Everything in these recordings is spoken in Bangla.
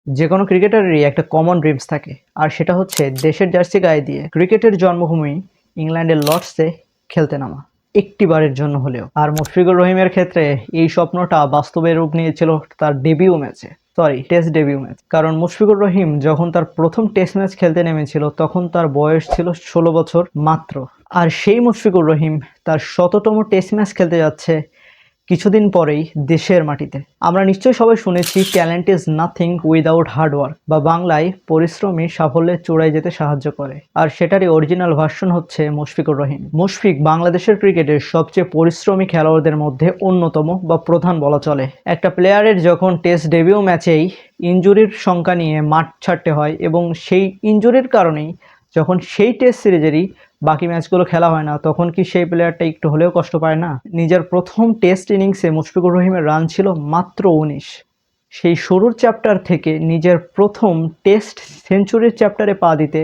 যে কোনো ক্রিকেটারেরই একটা কমন ড্রিমস থাকে, আর সেটা হচ্ছে দেশের জার্সি গায়ে দিয়ে ক্রিকেটের জন্মভূমি ইংল্যান্ডের লর্ডসে খেলতে নামা, একটিবারের জন্য হলেও। আর মুশফিকুর রহিমের ক্ষেত্রে এই স্বপ্নটা বাস্তবে রূপ নিয়েছিল তার টেস্ট ডেবিউ ম্যাচ। কারণ মুশফিকুর রহিম যখন তার প্রথম টেস্ট ম্যাচ খেলতে নেমেছিল তখন তার বয়স ছিল 16 বছর মাত্র। আর সেই মুশফিকুর রহিম তার 100তম টেস্ট ম্যাচ খেলতে যাচ্ছে কিছুদিন পরেই দেশের মাটিতে। আমরা নিশ্চয়ই সবাই শুনেছি talent is nothing without hard work, বা বাংলায় পরিশ্রমী সাফল্যের চূড়ায় যেতে সাহায্য করে। আর সেটারই অরিজিনাল ভার্সন হচ্ছে মুশফিকুর রহিম। মুশফিক বাংলাদেশের ক্রিকেটের সবচেয়ে পরিশ্রমী খেলোয়াড়দের মধ্যে অন্যতম বা প্রধান বলা চলে। একটা প্লেয়ারের যখন টেস্ট ডেবিউ ম্যাচেই ইনজুরির সংখ্যা নিয়ে মাঠ ছাড়তে হয়, এবং সেই ইনজুরির কারণেই যখন সেই টেস্ট সিরিজেরই বাকি ম্যাচগুলো খেলা হয় না, তখন কি সেই প্লেয়ারটা একটু হলেও কষ্ট পায় না? নিজের প্রথম টেস্ট ইনিংসে মুশফিকুর রহিমের রান ছিল মাত্র 19। সেই শুরুর চ্যাপ্টার থেকে নিজের প্রথম টেস্ট সেঞ্চুরির চ্যাপ্টারে পা দিতে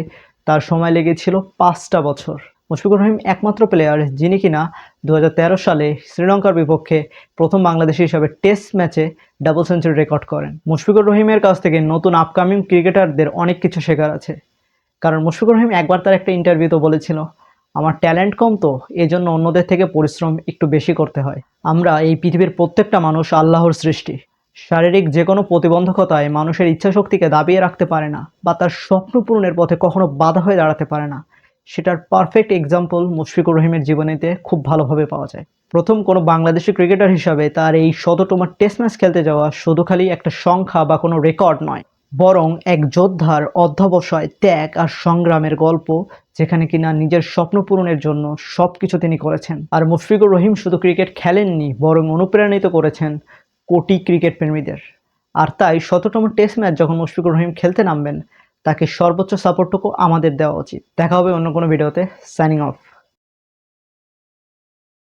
তার সময় লেগেছিল 5টা বছর। মুশফিকুর রহিম একমাত্র প্লেয়ার যিনি কিনা 2013 সালে শ্রীলঙ্কার বিপক্ষে প্রথম বাংলাদেশি হিসাবে টেস্ট ম্যাচে ডাবল সেঞ্চুরি রেকর্ড করেন। মুশফিকুর রহিমের কাছ থেকে নতুন আপকামিং ক্রিকেটারদের অনেক কিছু শেখার আছে। কারণ মুশফিকুর রহিম একবার তার একটা ইন্টারভিউতে বলেছিল, আমার ট্যালেন্ট কম, তো এজন্য অন্যদের থেকে পরিশ্রম একটু বেশি করতে হয়। আমরা এই পৃথিবীর প্রত্যেকটা মানুষ আল্লাহর সৃষ্টি। শারীরিক যে কোনো প্রতিবন্ধকতায় মানুষের ইচ্ছাশক্তিকে দাবিয়ে রাখতে পারে না, বা তার স্বপ্ন পূরণের পথে কখনো বাধা হয়ে দাঁড়াতে পারে না। সেটার পারফেক্ট এক্সাম্পল মুশফিকুর রহিমের জীবনীতে খুব ভালোভাবে পাওয়া যায়। প্রথম কোনো বাংলাদেশি ক্রিকেটার হিসাবে তার এই 100তম টেস্ট ম্যাচ খেলতে যাওয়া শুধু খালি একটা সংখ্যা বা কোনো রেকর্ড নয়, বরং এক যোদ্ধার অধ্যবসায়, ত্যাগ আর সংগ্রামের গল্প, যেখানে কিনা নিজের স্বপ্ন পূরণের জন্য সবকিছু তিনি করেছেন। আর মুশফিকুর রহিম শুধু ক্রিকেট খেলেননি, বরং অনুপ্রাণিত করেছেন কোটি ক্রিকেট প্রেমীদের। আর তাই 100তম টেস্ট ম্যাচ যখন মুশফিকুর রহিম খেলতে নামবেন, তাকে সর্বোচ্চ সাপোর্টটুকু আমাদের দেওয়া উচিত। দেখা হবে অন্য কোনো ভিডিওতে। Signing off.